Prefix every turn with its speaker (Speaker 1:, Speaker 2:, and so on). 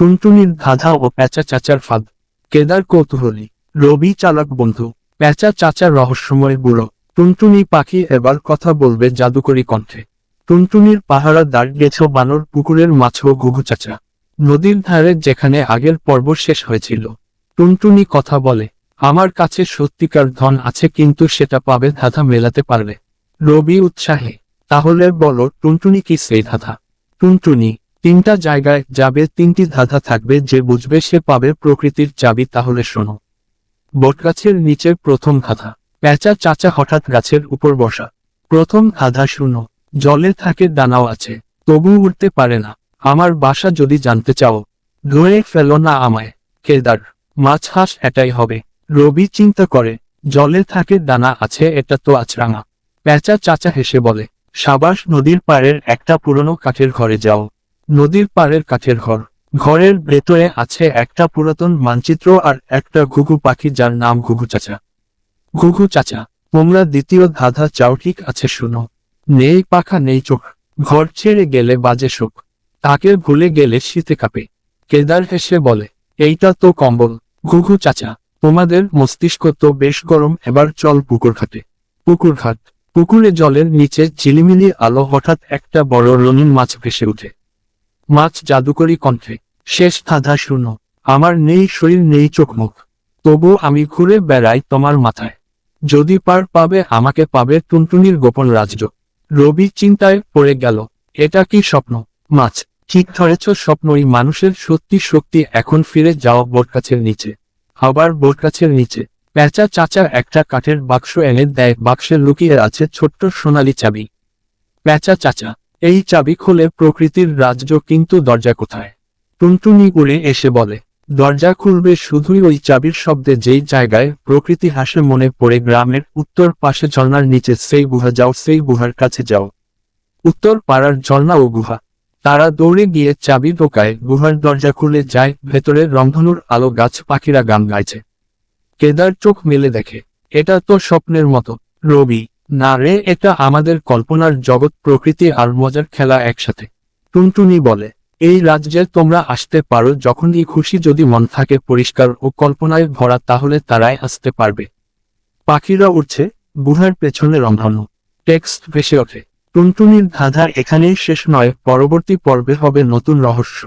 Speaker 1: টুনটুনির ধাঁধা ও প্যাঁচা চাচার ফাঁদ। কেদার কৌতূহলী, রবি চালাক বন্ধু, প্যাঁচা চাচা রহস্যময় বুড়ো। টুনটুনি পাখি এবার কথা বলবে জাদুকরী কণ্ঠে। টুনটুনির পাহারা দাঁড়িয়েছ বানর পুকুরের মাছ ও ঘুঘু চাচা। নদীর ধারে যেখানে আগের পর্ব শেষ হয়েছিল। টুনটুনি কথা বলে, আমার কাছে সত্যিকার ধন আছে, কিন্তু সেটা পাবে ধাঁধা মেলাতে পারলে। রবি উৎসাহে, তাহলে বলো টুনটুনি কি সেই ধাঁধা? টুনটুনি, 3টা জায়গায় যাবে, 3টি ধাঁধা থাকবে, যে বুঝবে সে পাবে প্রকৃতির চাবি। তাহলে শোনো। বটগাছের নিচে প্রথম ধাঁধা। প্যাঁচা চাচা হঠাৎ গাছের উপর বসা। প্রথম ধাঁধা শুনো। জলে থাকে, দানাও আছে, তবু উঠতে পারে না। আমার বাসা যদি জানতে চাও, ধরে ফেলো না আমায়। কেদার, মাছ হাঁস এটাই হবে। রবি চিন্তা করে, জলে থাকে, দানা আছে, এটা তো আছরাঙা। প্যাঁচা চাচা হেসে বলে, সাবাস, নদীর পাড়ের একটা পুরনো কাঠের ঘরে যাও। নদীর পাড়ের কাঠের ঘর। ঘরের ভেতরে আছে একটা পুরাতন মানচিত্র আর একটা ঘুঘু পাখি, যার নাম ঘুঘু চাচা। ঘুঘু চাচা, তোমরা দ্বিতীয় ধাঁধা চাও? ঠিক আছে, শুনো। নেই পাখা নেই চোখ, ঘর ছেড়ে গেলে বাজে শোক, তাকে ভুলে গেলে শীতে কাঁপে। কেদার হেসে বলে, এইটা তো কম্বল। ঘুঘু চাচা, তোমাদের মস্তিষ্ক তো বেশ গরম, এবার চল পুকুর ঘাটে। পুকুর ঘাট। পুকুরে জলের নিচে ঝিলিমিলি আলো, হঠাৎ একটা বড় রঙিন মাছ ভেসে ওঠে। মাছ জাদুকরী কণ্ঠে, শেষ ধাঁধা শুনো। আমার নেই শরীর নেই চোখ মুখ, তবু আমি ঘুরে বেড়াই তোমার মাথায়। যদি পার পাবে আমাকে পাবে, টুনটুনির গোপন রাজ্য। রবি চিন্তায় পড়ে গেল, এটা কি স্বপ্ন? মাছ, ঠিক ধরেছ, স্বপ্নই মানুষের সত্যি শক্তি। এখন ফিরে যাও বটগাছের নিচে। আবার বটগাছের নিচে। প্যাঁচা চাচা একটা কাঠের বাক্স এনে দেয়, বাক্সে লুকিয়ে আছে ছোট্ট সোনালী চাবি। প্যাঁচা চাচা, এই চাবি খুলে প্রকৃতির রাজ্য, কিন্তু দরজা কোথায়? টুনটুনি উড়ে এসে বলে, দরজা খুলবে শুধুই ওই চাবির শব্দে, যেই জায়গায় প্রকৃতি হাসে। মনে পড়ে গ্রামের উত্তর পাশে ঝর্ণার নিচে সেই গুহা, যাও সেই গুহার কাছে যাও। উত্তর পাড়ার ঝর্ণা ও গুহা। তারা দৌড়ে গিয়ে চাবি ঢোকায়, গুহার দরজা খুলে যায়। ভেতরে রংধনুর আলো, গাছ পাখিরা গান গাইছে। কেদার চোখ মেলে দেখে, এটা তো স্বপ্নের মতো। রবি, না রে, এটা আমাদের কল্পনার জগৎ, প্রকৃতি আর মজার খেলা একসাথে। টুনটুনি বলে, এই রাজ্যে তোমরা আসতে পারো যখনই খুশি, যদি মন থাকে পরিষ্কার ও কল্পনায় ভরা, তাহলে তারাই আসতে পারবে। পাখিরা উঠছে, গুহার পেছনে রংধনু। টেক্সট ভেসে ওঠে। টুনটুনির ধাঁধা এখানেই শেষ নয়, পরবর্তী পর্বে হবে নতুন রহস্য।